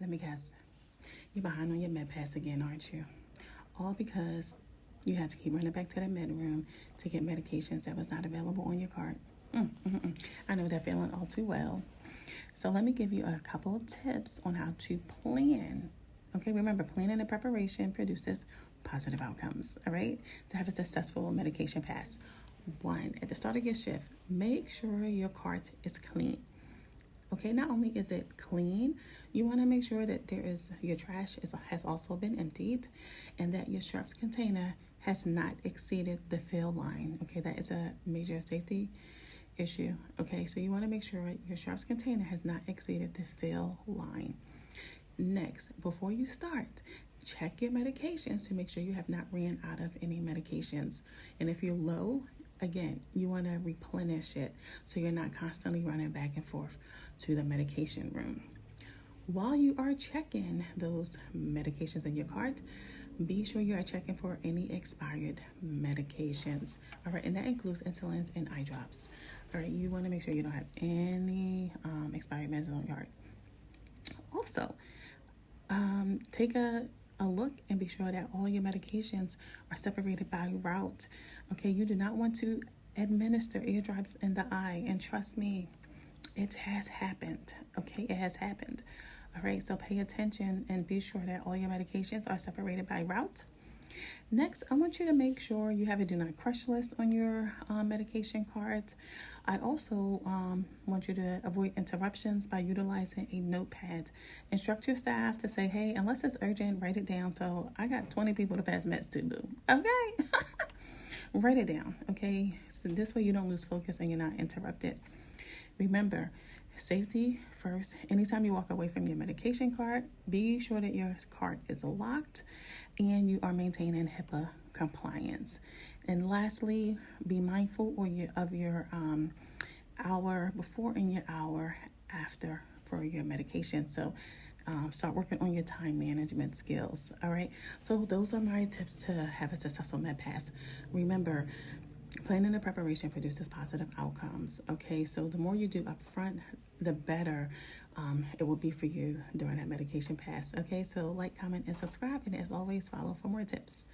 Let me guess. You're behind on your med pass again, aren't you? All because you had to keep running back to the med room to get medications that was not available on your cart. I know that feeling all too well. So let me give you a couple of tips on how to plan. Okay, remember, planning and preparation produces positive outcomes, all right? To have a successful medication pass. One, at the start of your shift, make sure your cart is clean. Okay, not only is it clean, you want to make sure that your trash has also been emptied and that your sharps container has not exceeded the fill line. Okay, that is a major safety issue. Okay, so you want to make sure your sharps container has not exceeded the fill line. Next, before you start, check your medications to make sure you have not ran out of any medications. And if you're low, again, you want to replenish it so you're not constantly running back and forth to the medication room. While you are checking those medications in your cart, be sure you are checking for any expired medications. All right, and that includes insulins and eye drops. All right, you want to make sure you don't have any expired meds on your cart. Also, take a look and be sure that all your medications are separated by route. Okay, you do not want to administer eardrops in the eye, and trust me, it has happened. Okay, it has happened. All right, so pay attention and be sure that all your medications are separated by route. Next, I want you to make sure you have a do not crush list on your medication cart. I also want you to avoid interruptions by utilizing a notepad. Instruct your staff to say, hey, unless it's urgent, write it down. So I got 20 people to pass meds to, boo. Okay. Write it down. Okay. So this way you don't lose focus and you're not interrupted. Remember, safety first. Anytime you walk away from your medication cart, be sure that your cart is locked and you are maintaining HIPAA compliance. And lastly, be mindful of your hour before and your hour after for your medication. So start working on your time management skills. All right. So those are my tips to have a successful med pass. Remember, planning and preparation produces positive outcomes. Okay, so the more you do up front, the better it will be for you during that medication pass. Okay, so like, comment, and subscribe. And as always, follow for more tips.